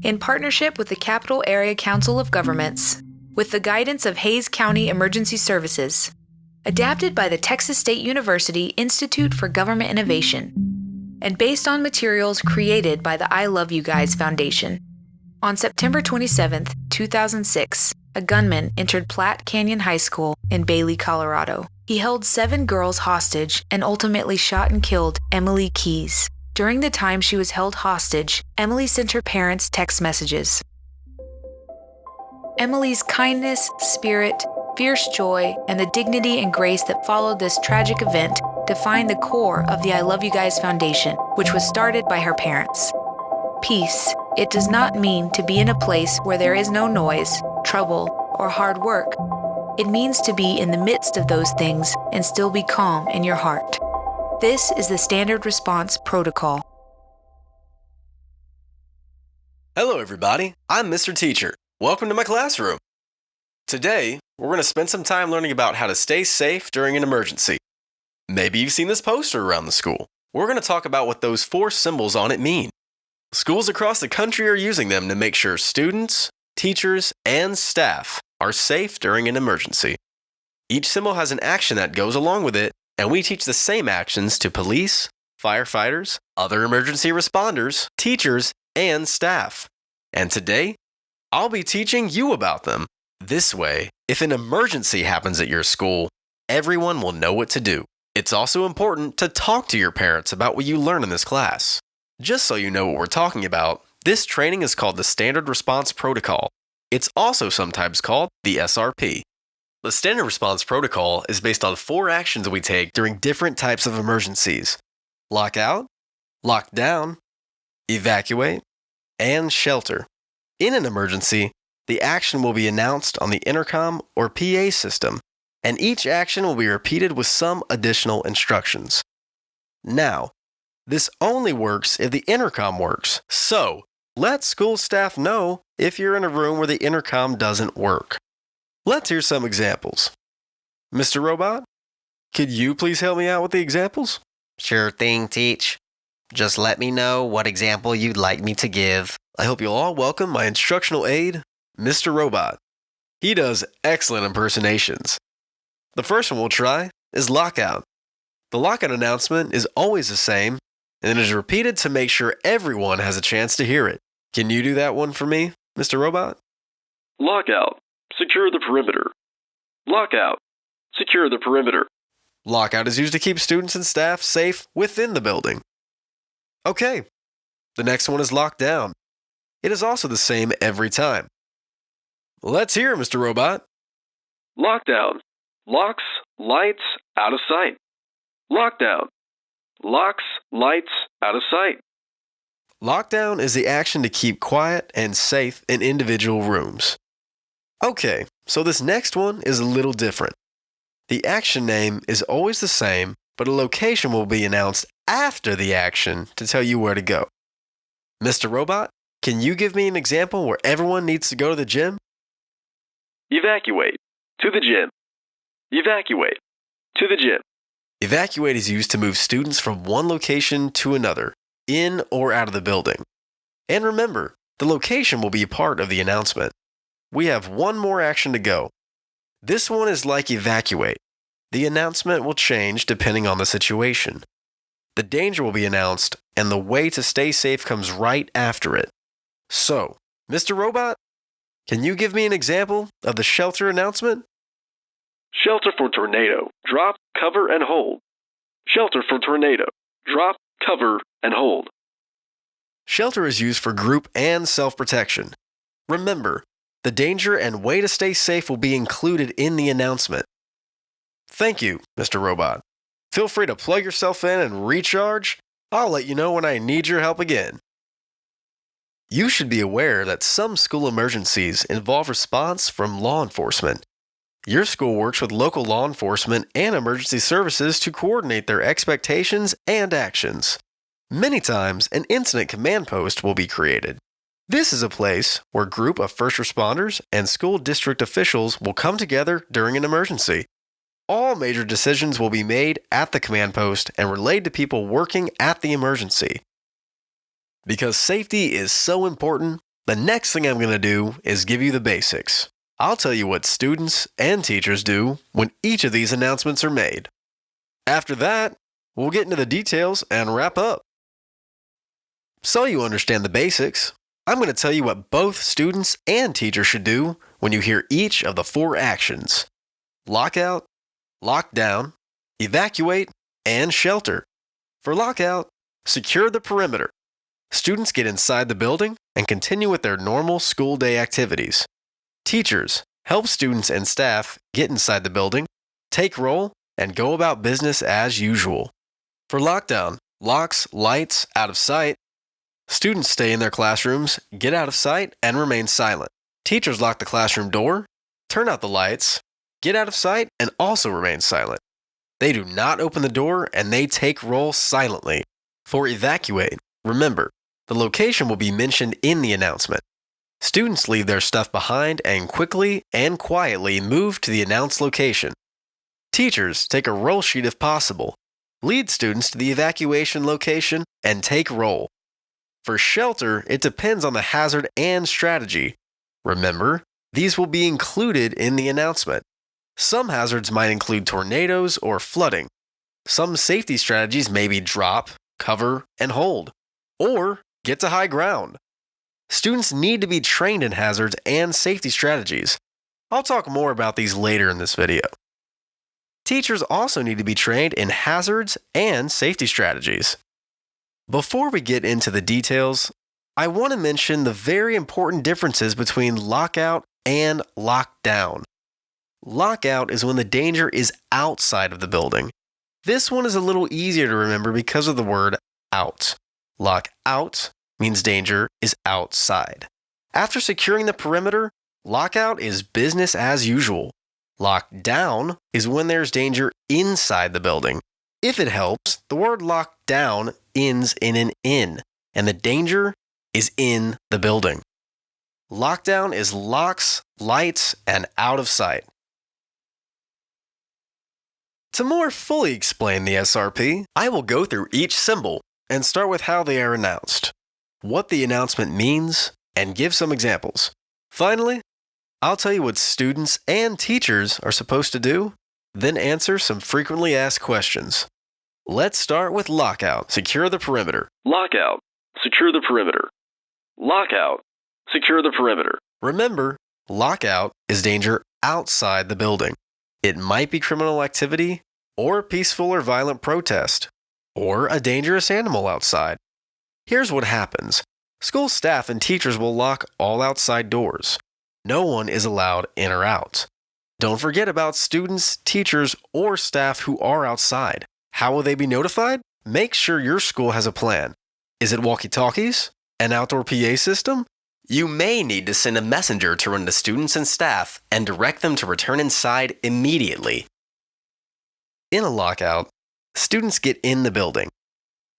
In partnership with the Capital Area Council of Governments, with the guidance of Hays County Emergency Services, adapted by the Texas State University Institute for Government Innovation, and based on materials created by the I Love You Guys Foundation. On September 27, 2006, a gunman entered Platte Canyon High School in Bailey, Colorado. He held 7 girls hostage and ultimately shot and killed Emily Keyes. During the time she was held hostage, Emily sent her parents text messages. Emily's kindness, spirit, fierce joy, and the dignity and grace that followed this tragic event define the core of the I Love You Guys Foundation, which was started by her parents. Peace. It does not mean to be in a place where there is no noise, trouble, or hard work. It means to be in the midst of those things and still be calm in your heart. This is the Standard Response Protocol. Hello everybody, I'm Mr. Teacher. Welcome to my classroom. Today, we're going to spend some time learning about how to stay safe during an emergency. Maybe you've seen this poster around the school. We're going to talk about what those 4 symbols on it mean. Schools across the country are using them to make sure students, teachers, and staff are safe during an emergency. Each symbol has an action that goes along with it, and we teach the same actions to police, firefighters, other emergency responders, teachers, and staff. And today, I'll be teaching you about them. This way, if an emergency happens at your school, everyone will know what to do. It's also important to talk to your parents about what you learn in this class. Just so you know what we're talking about, this training is called the Standard Response Protocol. It's also sometimes called the SRP. The Standard Response Protocol is based on 4 actions we take during different types of emergencies: lockout, lock down, evacuate, and shelter. In an emergency, the action will be announced on the intercom or PA system, and each action will be repeated with some additional instructions. Now, this only works if the intercom works, so let school staff know if you're in a room where the intercom doesn't work. Let's hear some examples. Mr. Robot, could you please help me out with the examples? Sure thing, Teach. Just let me know what example you'd like me to give. I hope you'll all welcome my instructional aide, Mr. Robot. He does excellent impersonations. The first one we'll try is lockout. The lockout announcement is always the same, and it is repeated to make sure everyone has a chance to hear it. Can you do that one for me, Mr. Robot? Lockout. Secure the perimeter. Lockout. Secure the perimeter. Lockout is used to keep students and staff safe within the building. Okay, the next one is lock down. It is also the same every time. Let's hear it, Mr. Robot. Lockdown. Locks, lights, out of sight. Lockdown. Locks, lights, out of sight. Lockdown is the action to keep quiet and safe in individual rooms. Okay, so this next one is a little different. The action name is always the same, but a location will be announced after the action to tell you where to go. Mr. Robot, can you give me an example where everyone needs to go to the gym? Evacuate. To the gym. Evacuate. To the gym. Evacuate is used to move students from one location to another, in or out of the building. And remember, the location will be a part of the announcement. We have one more action to go. This one is like evacuate. The announcement will change depending on the situation. The danger will be announced, and the way to stay safe comes right after it. So, Mr. Robot, can you give me an example of the shelter announcement? Shelter for tornado. Drop, cover, and hold. Shelter for tornado. Drop, cover, and hold. Shelter is used for group and self-protection. Remember, the danger and way to stay safe will be included in the announcement. Thank you, Mr. Robot. Feel free to plug yourself in and recharge. I'll let you know when I need your help again. You should be aware that some school emergencies involve response from law enforcement. Your school works with local law enforcement and emergency services to coordinate their expectations and actions. Many times, an incident command post will be created. This is a place where a group of first responders and school district officials will come together during an emergency. All major decisions will be made at the command post and relayed to people working at the emergency. Because safety is so important, the next thing I'm going to do is give you the basics. I'll tell you what students and teachers do when each of these announcements are made. After that, we'll get into the details and wrap up. So you understand the basics, I'm going to tell you what both students and teachers should do when you hear each of the 4 actions: lockout, lockdown, evacuate, and shelter. For lockout, secure the perimeter. Students get inside the building and continue with their normal school day activities. Teachers help students and staff get inside the building, take roll, and go about business as usual. For lockdown, locks, lights, out of sight. Students stay in their classrooms, get out of sight, and remain silent. Teachers lock the classroom door, turn out the lights, get out of sight, and also remain silent. They do not open the door, and they take roll silently. For evacuate, remember, the location will be mentioned in the announcement. Students leave their stuff behind and quickly and quietly move to the announced location. Teachers take a roll sheet if possible, lead students to the evacuation location, and take roll. For shelter, it depends on the hazard and strategy. Remember, these will be included in the announcement. Some hazards might include tornadoes or flooding. Some safety strategies may be drop, cover, and hold, or get to high ground. Students need to be trained in hazards and safety strategies. I'll talk more about these later in this video. Teachers also need to be trained in hazards and safety strategies. Before we get into the details, I want to mention the very important differences between lockout and lockdown. Lockout is when the danger is outside of the building. This one is a little easier to remember because of the word out. Lockout means danger is outside. After securing the perimeter, lockout is business as usual. Lockdown is when there's danger inside the building. If it helps, the word lockdown ends in an N, and the danger is in the building. Lockdown is locks, lights, and out of sight. To more fully explain the SRP, I will go through each symbol and start with how they are announced, what the announcement means, and give some examples. Finally, I'll tell you what students and teachers are supposed to do, then answer some frequently asked questions. Let's start with lockout, secure the perimeter. Lockout. Secure the perimeter. Lockout. Secure the perimeter. Remember, lockout is danger outside the building. It might be criminal activity, or peaceful or violent protest, or a dangerous animal outside. Here's what happens. School staff and teachers will lock all outside doors. No one is allowed in or out. Don't forget about students, teachers, or staff who are outside. How will they be notified? Make sure your school has a plan. Is it walkie-talkies? An outdoor PA system? You may need to send a messenger to run to students and staff and direct them to return inside immediately. In a lockout, students get in the building.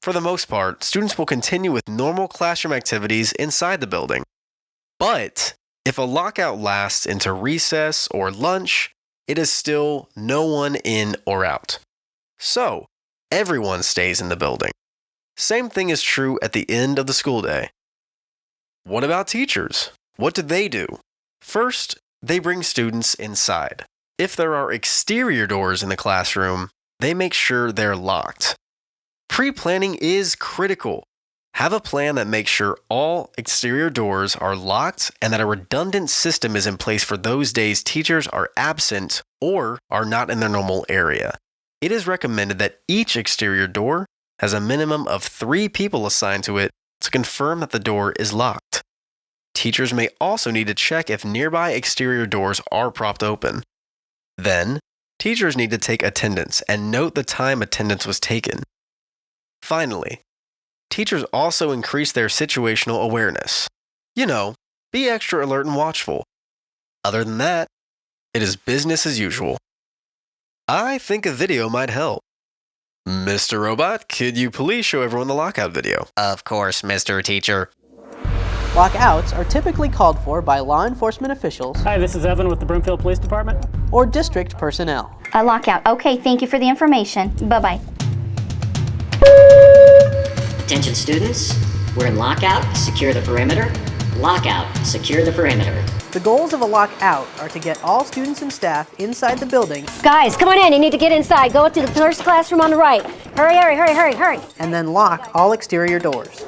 For the most part, students will continue with normal classroom activities inside the building. But if a lockout lasts into recess or lunch, it is still no one in or out. So, everyone stays in the building. Same thing is true at the end of the school day. What about teachers? What do they do? First, they bring students inside. If there are exterior doors in the classroom, they make sure they're locked. Pre-planning is critical. Have a plan that makes sure all exterior doors are locked and that a redundant system is in place for those days teachers are absent or are not in their normal area. It is recommended that each exterior door has a minimum of 3 people assigned to it to confirm that the door is locked. Teachers may also need to check if nearby exterior doors are propped open. Then, teachers need to take attendance and note the time attendance was taken. Finally, teachers also increase their situational awareness. Be extra alert and watchful. Other than that, it is business as usual. I think a video might help. Mr. Robot, could you please show everyone the lockout video? Of course, Mr. Teacher. Lockouts are typically called for by law enforcement officials. Hi, this is Evan with the Broomfield Police Department. Or district personnel. A lockout. Okay, thank you for the information. Bye-bye. Attention students, we're in lockout, secure the perimeter. Lockout, secure the perimeter. The goals of a lockout are to get all students and staff inside the building. Guys, come on in. You need to get inside. Go to the first classroom on the right. Hurry, hurry, hurry, hurry, hurry. And then lock all exterior doors.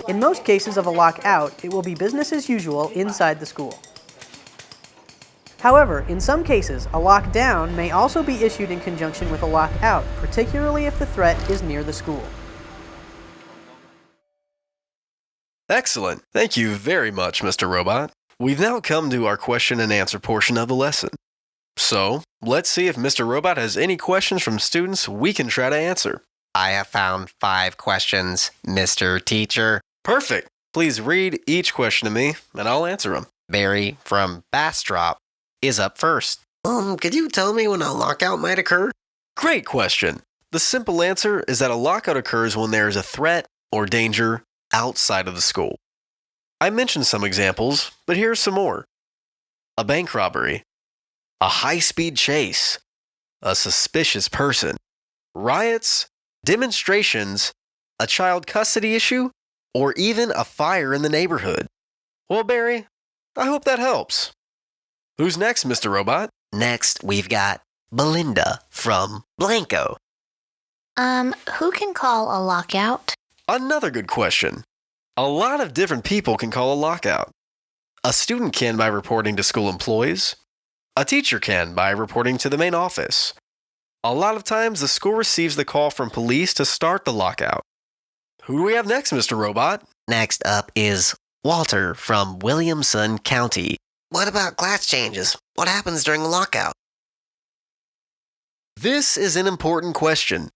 In most cases of a lockout, it will be business as usual inside the school. However, in some cases, a lockdown may also be issued in conjunction with a lockout, particularly if the threat is near the school. Excellent. Thank you very much, Mr. Robot. We've now come to our question and answer portion of the lesson. So, let's see if Mr. Robot has any questions from students we can try to answer. I have found 5 questions, Mr. Teacher. Perfect. Please read each question to me, and I'll answer them. Barry from Bastrop is up first. Could you tell me when a lockout might occur? Great question. The simple answer is that a lockout occurs when there is a threat or danger outside of the school. I mentioned some examples, but here's some more. A bank robbery, a high-speed chase, a suspicious person, riots, demonstrations, a child custody issue, or even a fire in the neighborhood. Well, Barry, I hope that helps. Who's next, Mr. Robot? Next, we've got Belinda from Blanco. Who can call a lockout? Another good question. A lot of different people can call a lockout. A student can by reporting to school employees. A teacher can by reporting to the main office. A lot of times, the school receives the call from police to start the lockout. Who do we have next, Mr. Robot? Next up is Walter from Williamson County. What about class changes? What happens during a lockout? This is an important question.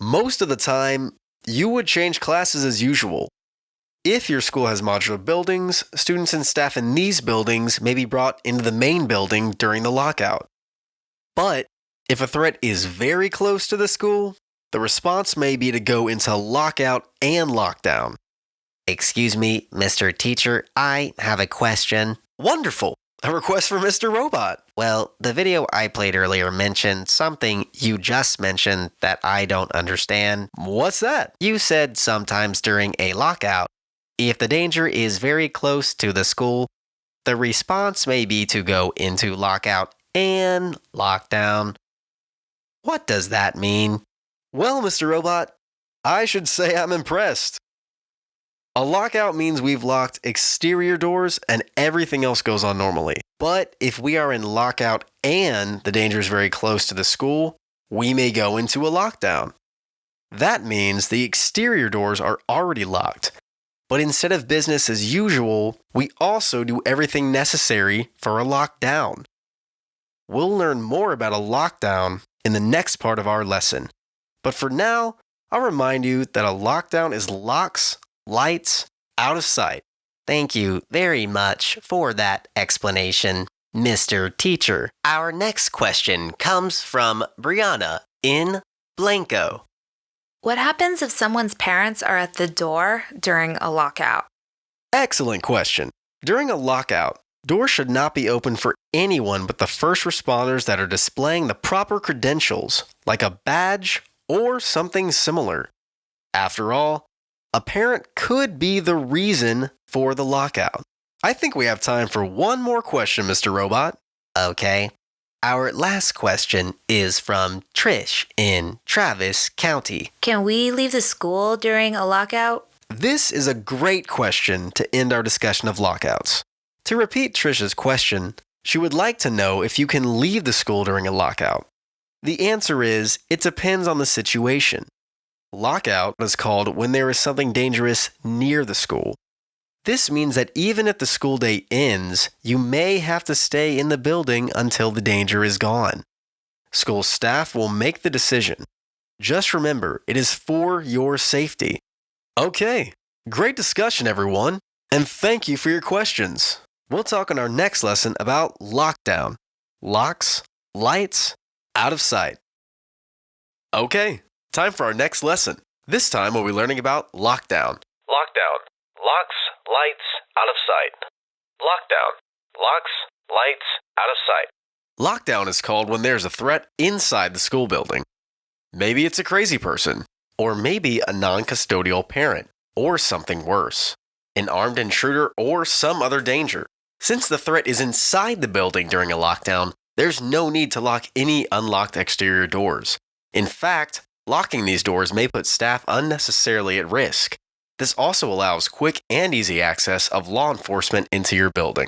Most of the time, you would change classes as usual. If your school has modular buildings, students and staff in these buildings may be brought into the main building during the lockout. But if a threat is very close to the school, the response may be to go into lockout and lockdown. Excuse me, Mr. Teacher, I have a question. Wonderful! A request for Mr. Robot. Well, the video I played earlier mentioned something you just mentioned that I don't understand. What's that? You said sometimes during a lockout, if the danger is very close to the school, the response may be to go into lockout and lockdown. What does that mean? Well, Mr. Robot, I should say I'm impressed. A lockout means we've locked exterior doors and everything else goes on normally. But if we are in lockout and the danger is very close to the school, we may go into a lockdown. That means the exterior doors are already locked. But instead of business as usual, we also do everything necessary for a lockdown. We'll learn more about a lockdown in the next part of our lesson. But for now, I'll remind you that a lockdown is locks, lights, out of sight. Thank you very much for that explanation, Mr. Teacher. Our next question comes from Brianna in Blanco. What happens if someone's parents are at the door during a lockout? Excellent question. During a lockout, doors should not be open for anyone but the first responders that are displaying the proper credentials, like a badge or something similar. After all, a parent could be the reason for the lockout. I think we have time for one more question, Mr. Robot. Okay. Our last question is from Trish in Travis County. Can we leave the school during a lockout? This is a great question to end our discussion of lockouts. To repeat Trish's question, she would like to know if you can leave the school during a lockout. The answer is, it depends on the situation. Lockout is called when there is something dangerous near the school. This means that even if the school day ends, you may have to stay in the building until the danger is gone. School staff will make the decision. Just remember, it is for your safety. Okay, great discussion, everyone, and thank you for your questions. We'll talk in our next lesson about lockdown. Locks, lights, out of sight. Okay, time for our next lesson. This time we'll be learning about lockdown. Lockdown. locks, lights, out of sight. Lockdown, locks, lights, out of sight. Lockdown is called when there's a threat inside the school building. Maybe it's a crazy person, or maybe a non-custodial parent, or something worse, an armed intruder or some other danger. Since the threat is inside the building during a lockdown, there's no need to lock any unlocked exterior doors. In fact, locking these doors may put staff unnecessarily at risk. This also allows quick and easy access of law enforcement into your building.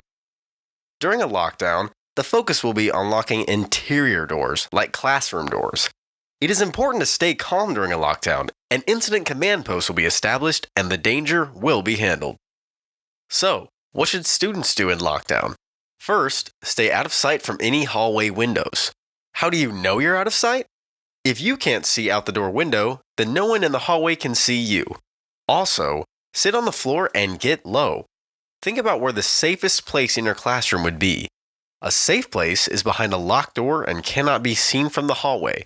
During a lockdown, the focus will be on locking interior doors, like classroom doors. It is important to stay calm during a lockdown. An incident command post will be established and the danger will be handled. So, what should students do in lockdown? First, stay out of sight from any hallway windows. How do you know you're out of sight? If you can't see out the door window, then no one in the hallway can see you. Also, sit on the floor and get low. Think about where the safest place in your classroom would be. A safe place is behind a locked door and cannot be seen from the hallway.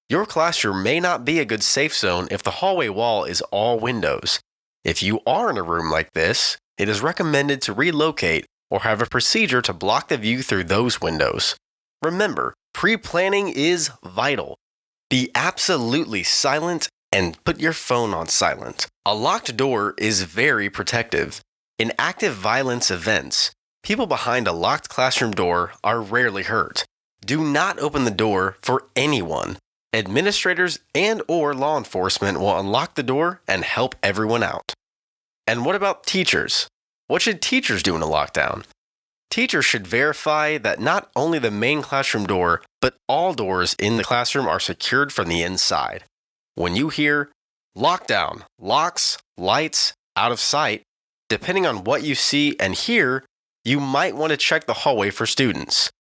Your classroom may not be a good safe zone if the hallway wall is all windows. If you are in a room like this, it is recommended to relocate or have a procedure to block the view through those windows. Remember, pre-planning is vital. Be absolutely silent and put your phone on silent. A locked door is very protective. In active violence events, people behind a locked classroom door are rarely hurt. Do not open the door for anyone. Administrators and/or law enforcement will unlock the door and help everyone out. And what about teachers? What should teachers do in a lockdown? Teachers should verify that not only the main classroom door, but all doors in the classroom are secured from the inside. When you hear lockdown, locks, lights, out of sight, depending on what you see and hear, you might want to check the hallway for students.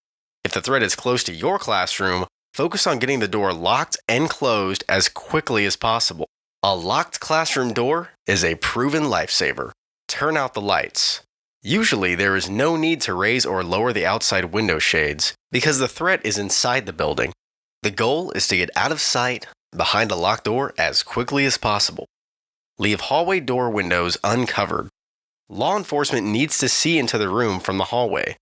If the threat is close to your classroom, focus on getting the door locked and closed as quickly as possible. A locked classroom door is a proven lifesaver. Turn out the lights. Usually, there is no need to raise or lower the outside window shades because the threat is inside the building. The goal is to get out of sight behind a locked door as quickly as possible. Leave hallway door windows uncovered. Law enforcement needs to see into the room from the hallway.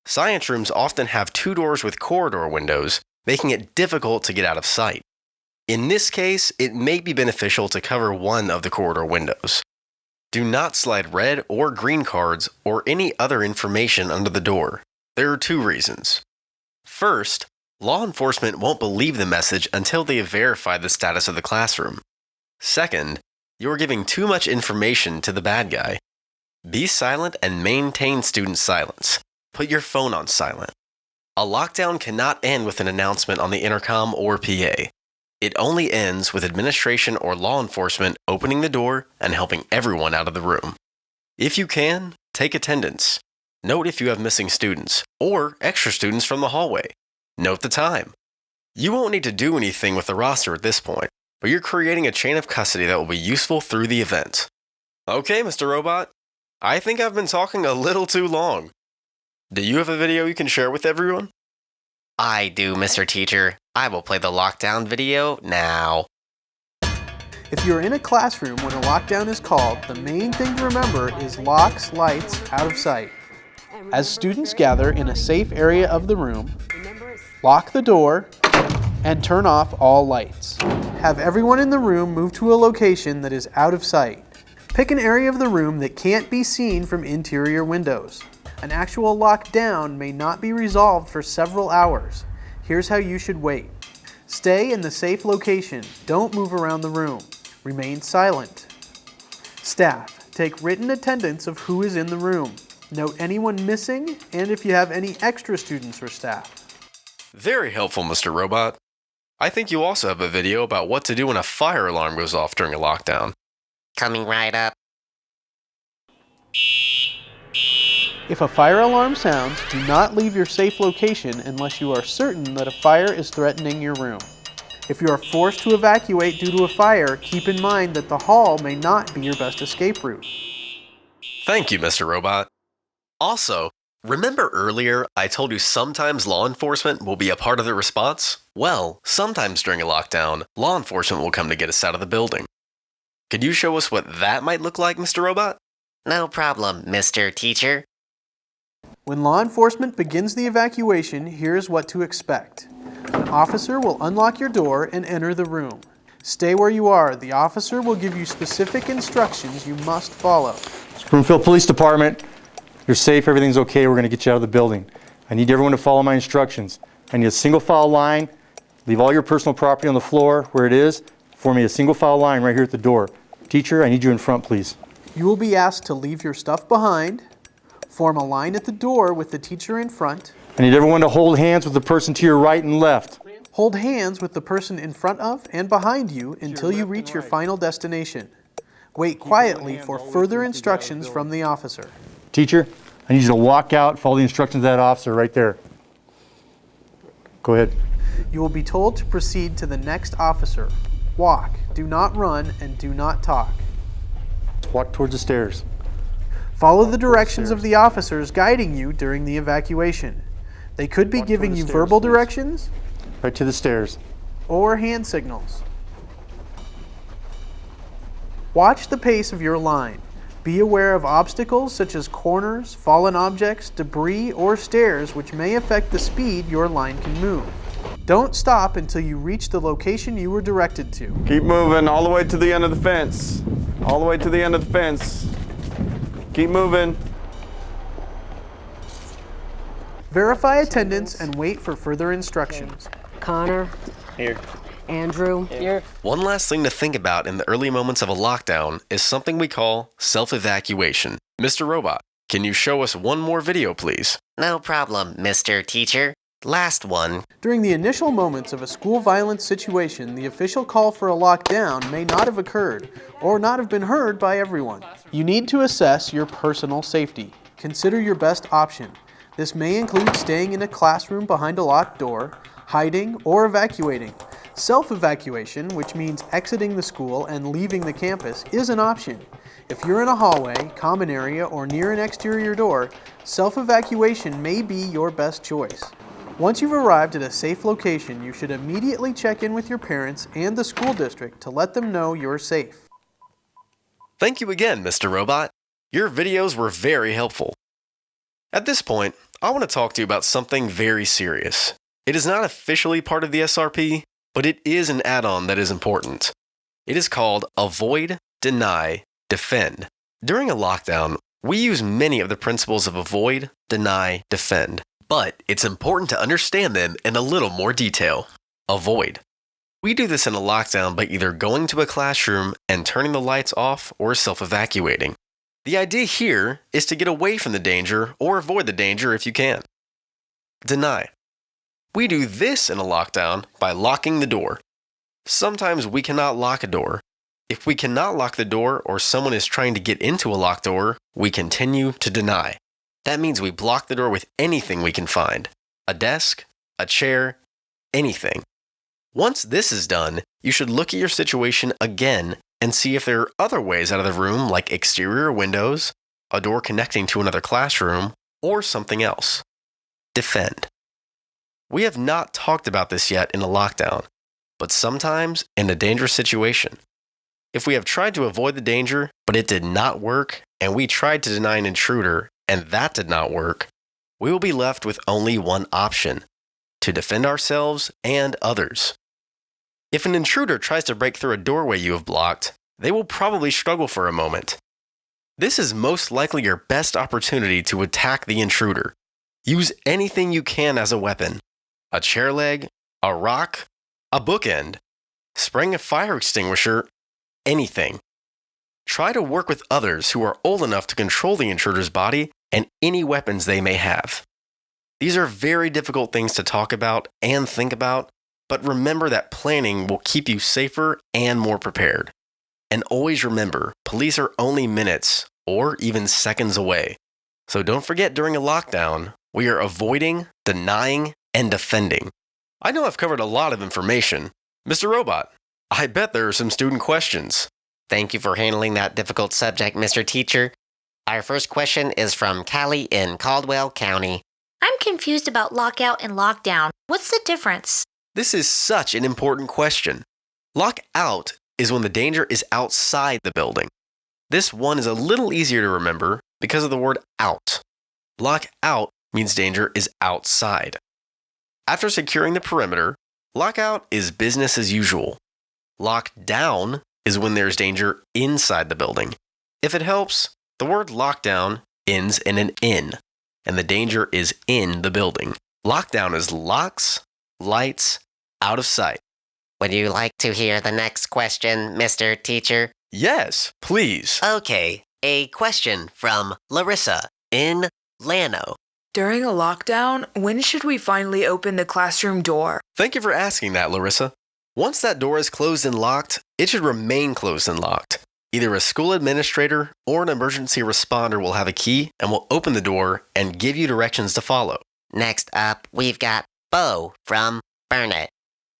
Science rooms often have 2 doors with corridor windows, making it difficult to get out of sight. In this case, it may be beneficial to cover one of the corridor windows. Do not slide red or green cards or any other information under the door. There are 2 reasons. First, law enforcement won't believe the message until they have verified the status of the classroom. Second, you are giving too much information to the bad guy. Be silent and maintain student silence. Put your phone on silent. A lockdown cannot end with an announcement on the intercom or PA. It only ends with administration or law enforcement opening the door and helping everyone out of the room. If you can, take attendance. Note if you have missing students or extra students from the hallway. Note the time. You won't need to do anything with the roster at this point, but you're creating a chain of custody that will be useful through the event. Okay, Mr. Robot. I think I've been talking a little too long. Do you have a video you can share with everyone? I do, Mr. Teacher. I will play the lockdown video now. If you're in a classroom when a lockdown is called, the main thing to remember is locks, lights, out of sight. As students gather in a safe area of the room, lock the door and turn off all lights. Have everyone in the room move to a location that is out of sight. Pick an area of the room that can't be seen from interior windows. An actual lockdown may not be resolved for several hours. Here's how you should wait. Stay in the safe location. Don't move around the room. Remain silent. Staff, take written attendance of who is in the room. Note anyone missing and if you have any extra students or staff. Very helpful, Mr. Robot. I think you also have a video about what to do when a fire alarm goes off during a lockdown. Coming right up. If a fire alarm sounds, do not leave your safe location unless you are certain that a fire is threatening your room. If you are forced to evacuate due to a fire, keep in mind that the hall may not be your best escape route. Thank you, Mr. Robot. Also, remember earlier I told you sometimes law enforcement will be a part of the response? Well, sometimes during a lockdown, law enforcement will come to get us out of the building. Could you show us what that might look like, Mr. Robot? No problem, Mr. Teacher. When law enforcement begins the evacuation, here's what to expect. An officer will unlock your door and enter the room. Stay where you are. The officer will give you specific instructions you must follow. Broomfield Police Department, you're safe, everything's okay, we're going to get you out of the building. I need everyone to follow my instructions. I need a single file line, leave all your personal property on the floor where it is, form me a single file line right here at the door. Teacher, I need you in front, please. You will be asked to leave your stuff behind, form a line at the door with the teacher in front. I need everyone to hold hands with the person to your right and left. Hold hands with the person in front of and behind you until you reach your final destination. Wait quietly for further instructions from the officer. Teacher, I need you to walk out, follow the instructions of that officer right there. Go ahead. You will be told to proceed to the next officer. Walk, do not run, and do not talk. Walk towards the stairs. Follow the directions of the officers guiding you during the evacuation. They could be giving you verbal directions, right to the stairs, or hand signals. Watch the pace of your line. Be aware of obstacles such as corners, fallen objects, debris, or stairs which may affect the speed your line can move. Don't stop until you reach the location you were directed to. Keep moving all the way to the end of the fence. All the way to the end of the fence. Keep moving. Verify attendance and wait for further instructions. Connor. Here. Andrew. Here. One last thing to think about in the early moments of a lockdown is something we call self-evacuation. Mr. Robot, can you show us one more video, please? No problem, Mr. Teacher. Last one. During the initial moments of a school violence situation, the official call for a lockdown may not have occurred or not have been heard by everyone. You need to assess your personal safety. Consider your best option. This may include staying in a classroom behind a locked door, hiding, or evacuating. Self-evacuation, which means exiting the school and leaving the campus, is an option. If you're in a hallway, common area, or near an exterior door, self-evacuation may be your best choice. Once you've arrived at a safe location, you should immediately check in with your parents and the school district to let them know you're safe. Thank you again, Mr. Robot. Your videos were very helpful. At this point, I want to talk to you about something very serious. It is not officially part of the SRP, but it is an add-on that is important. It is called Avoid, Deny, Defend. During a lockdown, we use many of the principles of avoid, deny, defend. But it's important to understand them in a little more detail. Avoid. We do this in a lockdown by either going to a classroom and turning the lights off or self-evacuating. The idea here is to get away from the danger or avoid the danger if you can. Deny. We do this in a lockdown by locking the door. Sometimes we cannot lock a door. If we cannot lock the door or someone is trying to get into a locked door, we continue to deny. That means we block the door with anything we can find. A desk, a chair, anything. Once this is done, you should look at your situation again and see if there are other ways out of the room like exterior windows, a door connecting to another classroom, or something else. Defend. We have not talked about this yet in a lockdown, but sometimes in a dangerous situation. If we have tried to avoid the danger, but it did not work, and we tried to deny an intruder, and that did not work, we will be left with only one option: to defend ourselves and others. If an intruder tries to break through a doorway you have blocked, they will probably struggle for a moment. This is most likely your best opportunity to attack the intruder. Use anything you can as a weapon: a chair leg, a rock, a bookend, spraying a fire extinguisher, anything. Try to work with others who are old enough to control the intruder's body and any weapons they may have. These are very difficult things to talk about and think about, but remember that planning will keep you safer and more prepared. And always remember, police are only minutes or even seconds away. So don't forget, during a lockdown, we are avoiding, denying, and defending. I know I've covered a lot of information. Mr. Robot, I bet there are some student questions. Thank you for handling that difficult subject, Mr. Teacher. Our first question is from Callie in Caldwell County. I'm confused about lockout and lockdown. What's the difference? This is such an important question. Lockout is when the danger is outside the building. This one is a little easier to remember because of the word out. Lock out means danger is outside. After securing the perimeter, lockout is business as usual. Lock down is when there's danger inside the building. If it helps, the word lockdown ends in an N, and the danger is in the building. Lockdown is locks, lights, out of sight. Would you like to hear the next question, Mr. Teacher? Yes, please. Okay, a question from Larissa in Llano. During a lockdown, when should we finally open the classroom door? Thank you for asking that, Larissa. Once that door is closed and locked, it should remain closed and locked. Either a school administrator or an emergency responder will have a key and will open the door and give you directions to follow. Next up, we've got Bo from Burnett.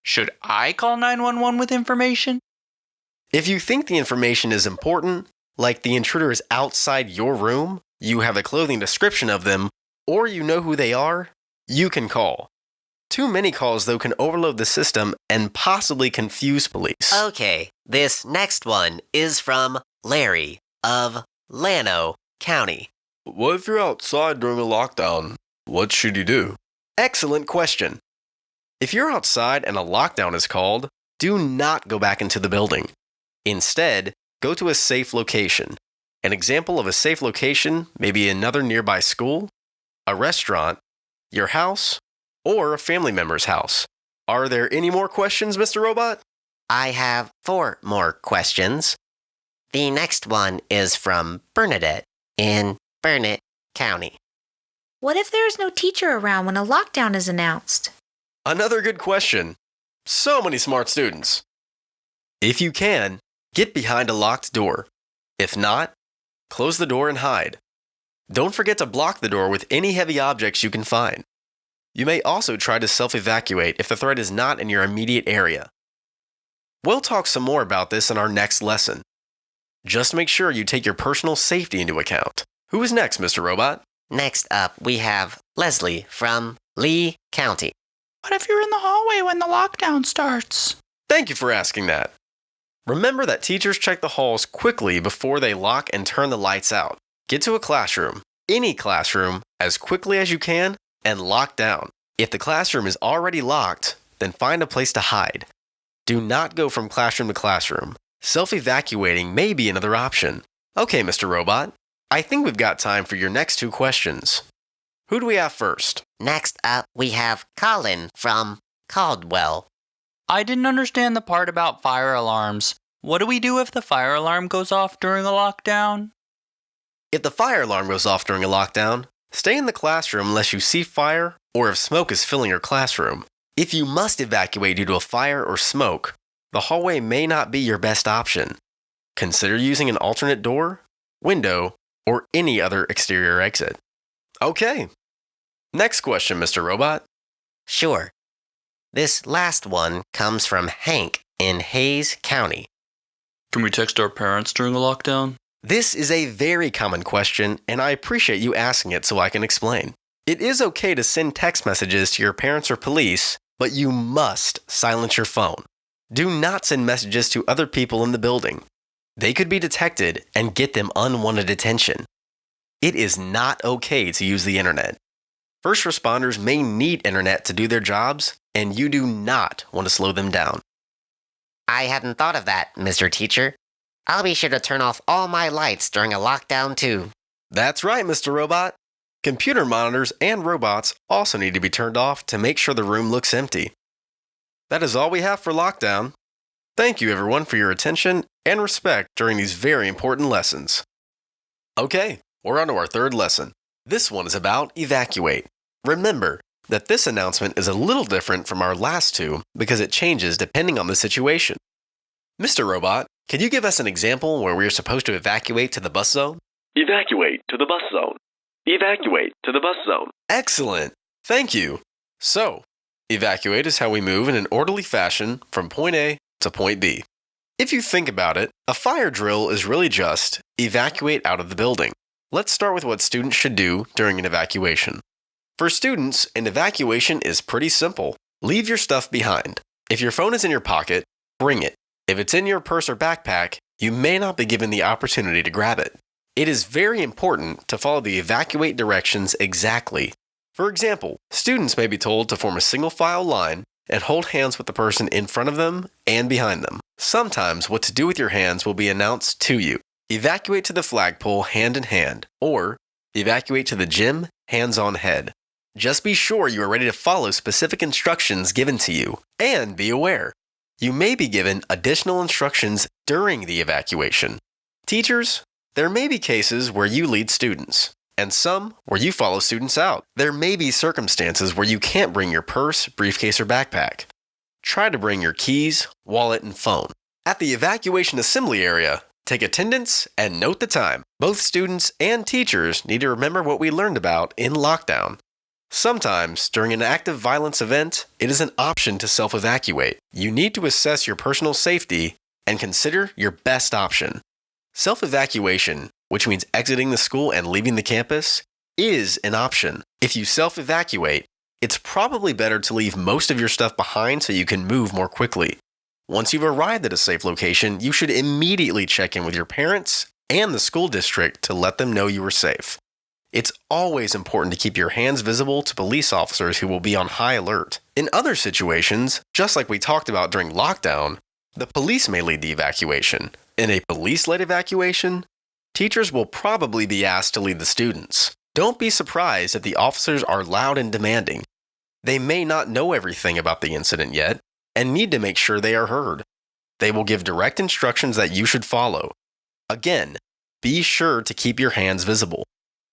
Should I call 911 with information? If you think the information is important, like the intruder is outside your room, you have a clothing description of them, or you know who they are, you can call. Too many calls, though, can overload the system and possibly confuse police. Okay, this next one is from Larry of Llano County. What if you're outside during a lockdown? What should you do? Excellent question. If you're outside and a lockdown is called, do not go back into the building. Instead, go to a safe location. An example of a safe location may be another nearby school, a restaurant, your house, or a family member's house. Are there any more questions, Mr. Robot? I have 4 more questions. The next one is from Bernadette in Burnett County. What if there is no teacher around when a lockdown is announced? Another good question. So many smart students. If you can, get behind a locked door. If not, close the door and hide. Don't forget to block the door with any heavy objects you can find. You may also try to self-evacuate if the threat is not in your immediate area. We'll talk some more about this in our next lesson. Just make sure you take your personal safety into account. Who is next, Mr. Robot? Next up, we have Leslie from Lee County. What if you're in the hallway when the lockdown starts? Thank you for asking that. Remember that teachers check the halls quickly before they lock and turn the lights out. Get to a classroom, any classroom, as quickly as you can and lock down. If the classroom is already locked, then find a place to hide. Do not go from classroom to classroom. Self-evacuating may be another option. Okay, Mr. Robot, I think we've got time for your next 2 questions. Who do we have first? Next up, we have Colin from Caldwell. I didn't understand the part about fire alarms. What do we do if the fire alarm goes off during a lockdown? If the fire alarm goes off during a lockdown, stay in the classroom unless you see fire or if smoke is filling your classroom. If you must evacuate due to a fire or smoke, the hallway may not be your best option. Consider using an alternate door, window, or any other exterior exit. Okay. Next question, Mr. Robot. Sure. This last one comes from Hank in Hayes County. Can we text our parents during a lockdown? This is a very common question, and I appreciate you asking it so I can explain. It is okay to send text messages to your parents or police, but you must silence your phone. Do not send messages to other people in the building. They could be detected and get them unwanted attention. It is not okay to use the internet. First responders may need internet to do their jobs, and you do not want to slow them down. I hadn't thought of that, Mr. Teacher. I'll be sure to turn off all my lights during a lockdown too. That's right, Mr. Robot. Computer monitors and robots also need to be turned off to make sure the room looks empty. That is all we have for lockdown. Thank you everyone for your attention and respect during these very important lessons. Okay, we're on to our 3rd lesson. This one is about evacuate. Remember that this announcement is a little different from our last 2 because it changes depending on the situation. Mr. Robot, can you give us an example where we are supposed to evacuate to the bus zone? Evacuate to the bus zone. Evacuate to the bus zone. Excellent. Thank you. So, evacuate is how we move in an orderly fashion from point A to point B. If you think about it, a fire drill is really just evacuate out of the building. Let's start with what students should do during an evacuation. For students, an evacuation is pretty simple. Leave your stuff behind. If your phone is in your pocket, bring it. If it's in your purse or backpack, you may not be given the opportunity to grab it. It is very important to follow the evacuate directions exactly. For example, students may be told to form a single file line and hold hands with the person in front of them and behind them. Sometimes what to do with your hands will be announced to you. Evacuate to the flagpole hand in hand, or evacuate to the gym hands on head. Just be sure you are ready to follow specific instructions given to you, and be aware. You may be given additional instructions during the evacuation. Teachers, there may be cases where you lead students, and some where you follow students out. There may be circumstances where you can't bring your purse, briefcase, or backpack. Try to bring your keys, wallet, and phone. At the evacuation assembly area, take attendance and note the time. Both students and teachers need to remember what we learned about in lockdown. Sometimes, during an active violence event, it is an option to self-evacuate. You need to assess your personal safety and consider your best option. Self-evacuation, which means exiting the school and leaving the campus, is an option. If you self-evacuate, it's probably better to leave most of your stuff behind so you can move more quickly. Once you've arrived at a safe location, you should immediately check in with your parents and the school district to let them know you are safe. It's always important to keep your hands visible to police officers who will be on high alert. In other situations, just like we talked about during lockdown, the police may lead the evacuation. In a police-led evacuation, teachers will probably be asked to lead the students. Don't be surprised if the officers are loud and demanding. They may not know everything about the incident yet and need to make sure they are heard. They will give direct instructions that you should follow. Again, be sure to keep your hands visible.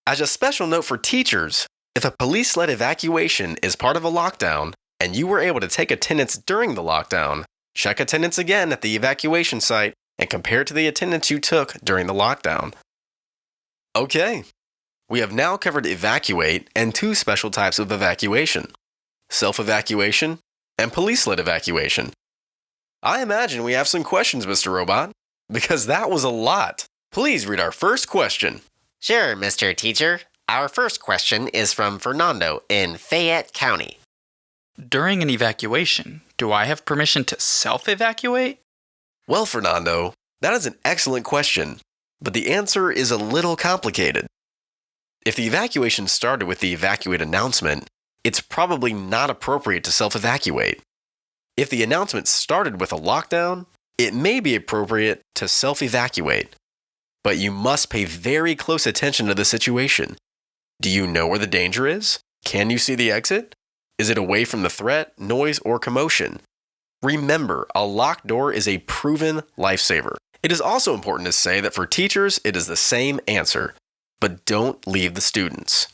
As a special note for teachers, if a police-led evacuation is part of a lockdown and you were able to take attendance during the lockdown, check attendance again at the evacuation site and compare it to the attendance you took during the lockdown. Okay, we have now covered evacuate and two special types of evacuation: self-evacuation and police-led evacuation. I imagine we have some questions, Mr. Robot, because that was a lot. Please read our first question. Sure, Mr. Teacher. Our first question is from Fernando in Fayette County. During an evacuation, do I have permission to self-evacuate? Well, Fernando, that is an excellent question, but the answer is a little complicated. If the evacuation started with the evacuate announcement, it's probably not appropriate to self-evacuate. If the announcement started with a lockdown, it may be appropriate to self-evacuate. But you must pay very close attention to the situation. Do you know where the danger is? Can you see the exit? Is it away from the threat, noise, or commotion? Remember, a locked door is a proven lifesaver. It is also important to say that for teachers, it is the same answer, but don't leave the students.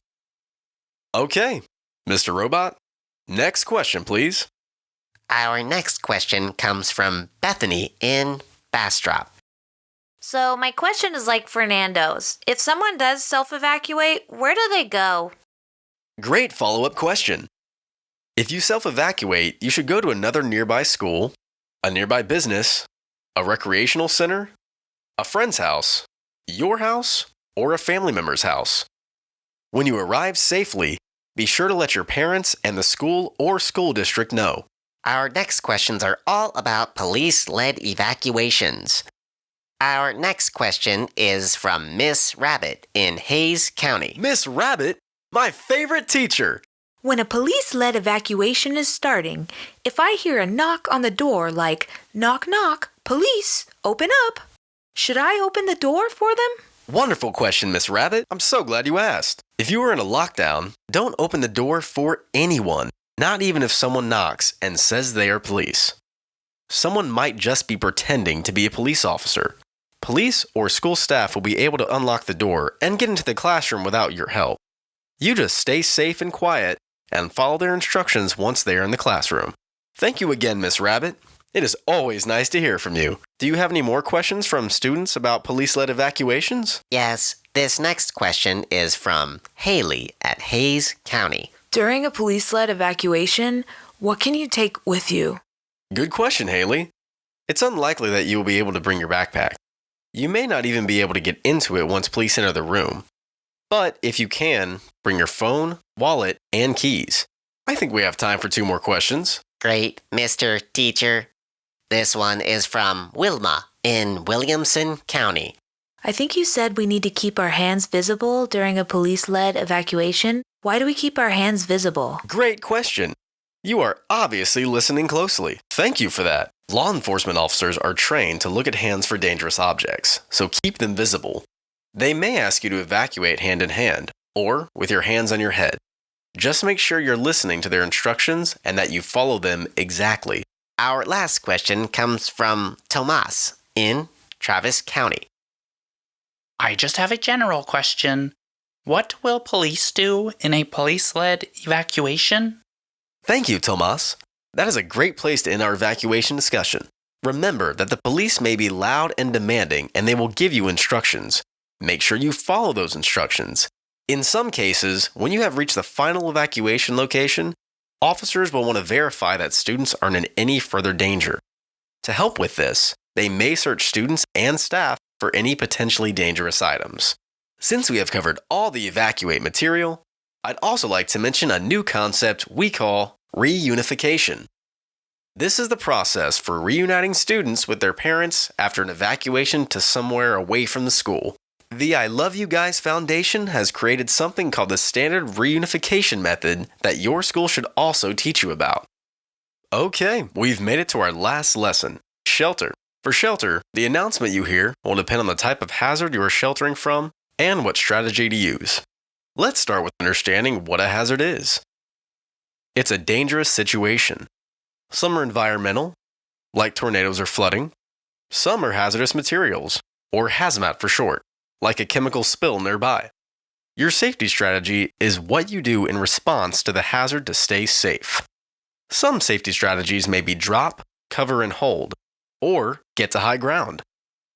Okay, Mr. Robot, next question, please. Our next question comes from Bethany in Bastrop. So my question is like Fernando's. If someone does self-evacuate, where do they go? Great follow-up question. If you self-evacuate, you should go to another nearby school, a nearby business, a recreational center, a friend's house, your house, or a family member's house. When you arrive safely, be sure to let your parents and the school or school district know. Our next questions are all about police-led evacuations. Our next question is from Miss Rabbit in Hayes County. Miss Rabbit, my favorite teacher. When a police-led evacuation is starting, if I hear a knock on the door like, knock, knock, police, open up, should I open the door for them? Wonderful question, Miss Rabbit. I'm so glad you asked. If you are in a lockdown, don't open the door for anyone, not even if someone knocks and says they are police. Someone might just be pretending to be a police officer. Police or school staff will be able to unlock the door and get into the classroom without your help. You just stay safe and quiet and follow their instructions once they are in the classroom. Thank you again, Miss Rabbit. It is always nice to hear from you. Do you have any more questions from students about police-led evacuations? Yes, this next question is from Haley at Hayes County. During a police-led evacuation, what can you take with you? Good question, Haley. It's unlikely that you will be able to bring your backpack. You may not even be able to get into it once police enter the room. But if you can, bring your phone, wallet, and keys. I think we have time for two more questions. Great, Mr. Teacher. This one is from Wilma in Williamson County. I think you said we need to keep our hands visible during a police-led evacuation. Why do we keep our hands visible? Great question. You are obviously listening closely. Thank you for that. Law enforcement officers are trained to look at hands for dangerous objects, so keep them visible. They may ask you to evacuate hand in hand, or with your hands on your head. Just make sure you're listening to their instructions and that you follow them exactly. Our last question comes from Tomas in Travis County. I just have a general question. What will police do in a police-led evacuation? Thank you, Tomas. That is a great place to end our evacuation discussion. Remember that the police may be loud and demanding, and they will give you instructions. Make sure you follow those instructions. In some cases, when you have reached the final evacuation location, officers will want to verify that students aren't in any further danger. To help with this, they may search students and staff for any potentially dangerous items. Since we have covered all the evacuate material, I'd also like to mention a new concept we call reunification. This is the process for reuniting students with their parents after an evacuation to somewhere away from the school. The I Love You Guys Foundation has created something called the Standard Reunification Method that your school should also teach you about. Okay, we've made it to our last lesson, shelter. For shelter, the announcement you hear will depend on the type of hazard you are sheltering from and what strategy to use. Let's start with understanding what a hazard is. It's a dangerous situation. Some are environmental, like tornadoes or flooding. Some are hazardous materials, or hazmat for short, like a chemical spill nearby. Your safety strategy is what you do in response to the hazard to stay safe. Some safety strategies may be drop, cover, and hold, or get to high ground.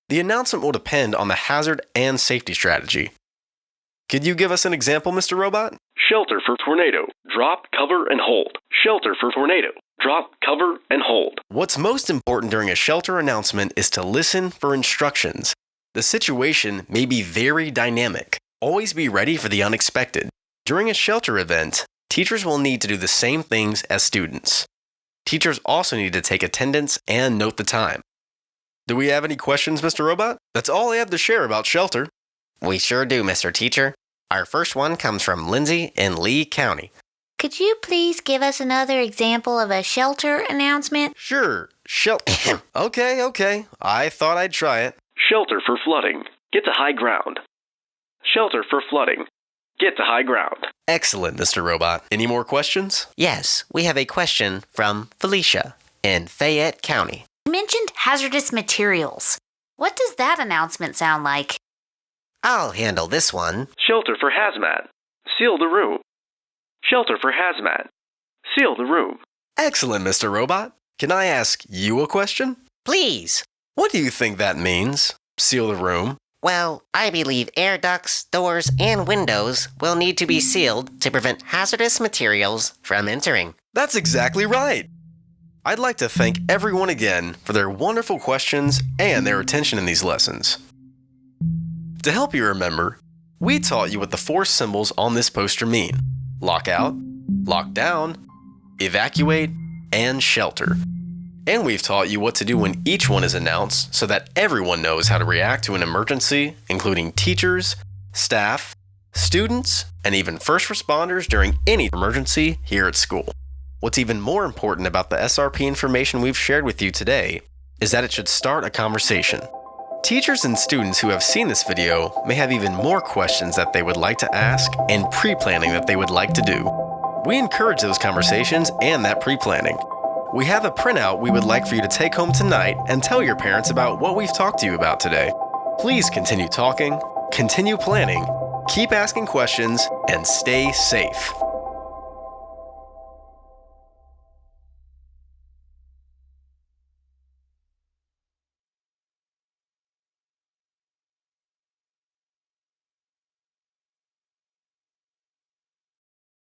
The announcement will depend on the hazard and safety strategy. Could you give us an example, Mr. Robot? Shelter for tornado. Drop, cover, and hold. Shelter for tornado. Drop, cover, and hold. What's most important during a shelter announcement is to listen for instructions. The situation may be very dynamic. Always be ready for the unexpected. During a shelter event, teachers will need to do the same things as students. Teachers also need to take attendance and note the time. Do we have any questions, Mr. Robot? That's all I have to share about shelter. We sure do, Mr. Teacher. Our first one comes from Lindsay in Lee County. Could you please give us another example of a shelter announcement? Sure. Okay. I thought I'd try it. Shelter for flooding. Get to high ground. Shelter for flooding. Get to high ground. Excellent, Mr. Robot. Any more questions? Yes, we have a question from Felicia in Fayette County. You mentioned hazardous materials. What does that announcement sound like? I'll handle this one. Shelter for hazmat. Seal the room. Shelter for hazmat. Seal the room. Excellent, Mr. Robot. Can I ask you a question? Please. What do you think that means? Seal the room? Well, I believe air ducts, doors, and windows will need to be sealed to prevent hazardous materials from entering. That's exactly right. I'd like to thank everyone again for their wonderful questions and their attention in these lessons. To help you remember, we taught you what the 4 symbols on this poster mean: lockout, lockdown, evacuate, and shelter. And we've taught you what to do when each one is announced so that everyone knows how to react to an emergency, including teachers, staff, students, and even first responders during any emergency here at school. What's even more important about the SRP information we've shared with you today is that it should start a conversation. Teachers and students who have seen this video may have even more questions that they would like to ask and pre-planning that they would like to do. We encourage those conversations and that pre-planning. We have a printout we would like for you to take home tonight and tell your parents about what we've talked to you about today. Please continue talking, continue planning, keep asking questions, and stay safe.